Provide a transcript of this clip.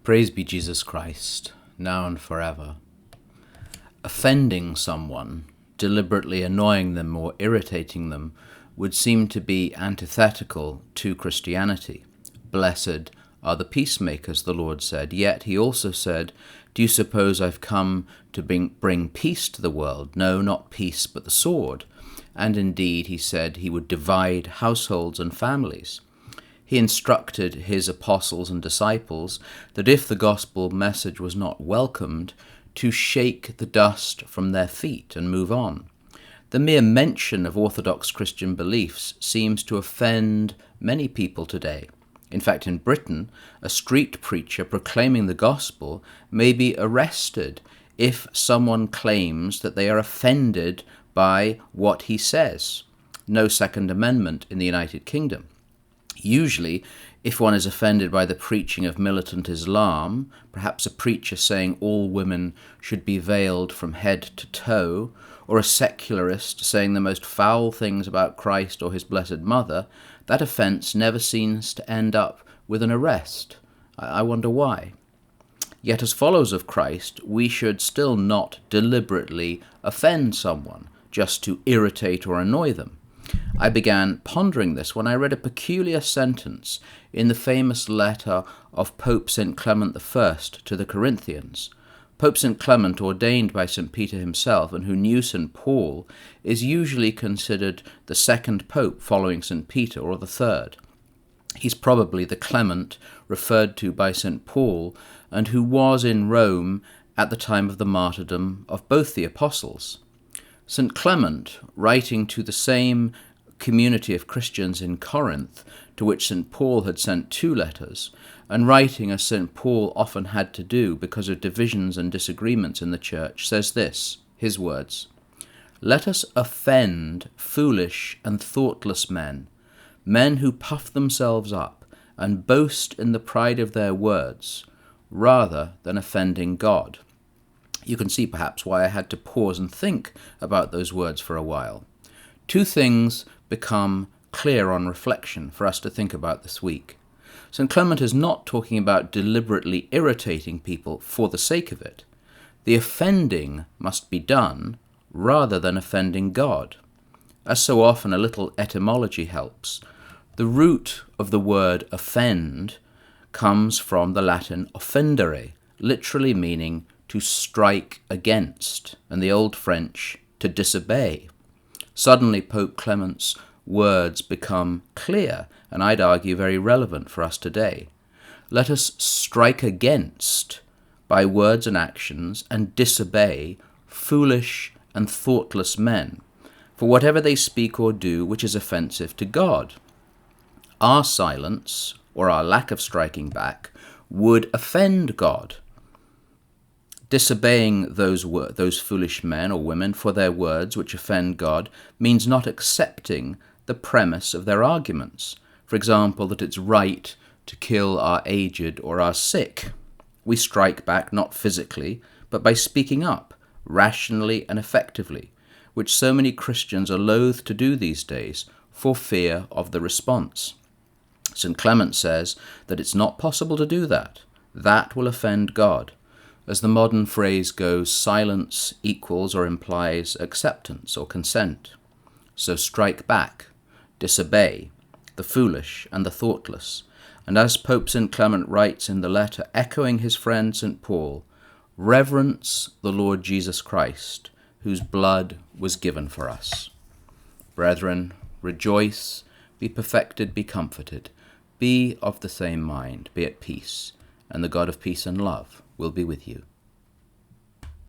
Praise be Jesus Christ, now and forever. Offending someone, deliberately annoying them or irritating them, would seem to be antithetical to Christianity. Blessed are the peacemakers, the Lord said. Yet he also said, do you suppose I've come to bring peace to the world? No, not peace, but the sword. And indeed, he said he would divide households and families. He instructed his apostles and disciples that if the gospel message was not welcomed, to shake the dust from their feet and move on. The mere mention of Orthodox Christian beliefs seems to offend many people today. In fact, in Britain, a street preacher proclaiming the gospel may be arrested if someone claims that they are offended by what he says. No Second Amendment in the United Kingdom. Usually, if one is offended by the preaching of militant Islam, perhaps a preacher saying all women should be veiled from head to toe, or a secularist saying the most foul things about Christ or his Blessed Mother, that offence never seems to end up with an arrest. I wonder why. Yet as followers of Christ, we should still not deliberately offend someone just to irritate or annoy them. I began pondering this when I read a peculiar sentence in the famous letter of Pope St. Clement I to the Corinthians. Pope St. Clement, ordained by St. Peter himself and who knew St. Paul, is usually considered the second pope following St. Peter, or the third. He's probably the Clement referred to by St. Paul and who was in Rome at the time of the martyrdom of both the apostles. St. Clement, writing to the same community of Christians in Corinth, to which St. Paul had sent 2 letters, and writing as St. Paul often had to do because of divisions and disagreements in the church, says this, his words, "Let us offend foolish and thoughtless men, men who puff themselves up and boast in the pride of their words, rather than offending God." You can see perhaps why I had to pause and think about those words for a while. 2 things become clear on reflection for us to think about this week. St. Clement is not talking about deliberately irritating people for the sake of it. The offending must be done rather than offending God. As so often, a little etymology helps. The root of the word offend comes from the Latin offendere, literally meaning to strike against, and the Old French, to disobey. Suddenly, Pope Clement's words become clear, and I'd argue very relevant for us today. Let us strike against, by words and actions, and disobey foolish and thoughtless men, for whatever they speak or do which is offensive to God. Our silence, or our lack of striking back, would offend God. Disobeying those foolish men or women for their words which offend God means not accepting the premise of their arguments. For example, that it's right to kill our aged or our sick. We strike back not physically, but by speaking up, rationally and effectively, which so many Christians are loath to do these days for fear of the response. St. Clement says that it's not possible to do that. That will offend God. As the modern phrase goes, silence equals or implies acceptance or consent. So strike back, disobey the foolish and the thoughtless. And as Pope St. Clement writes in the letter, echoing his friend St. Paul, reverence the Lord Jesus Christ, whose blood was given for us. Brethren, rejoice, be perfected, be comforted, be of the same mind, be at peace, and the God of peace and love will be with you.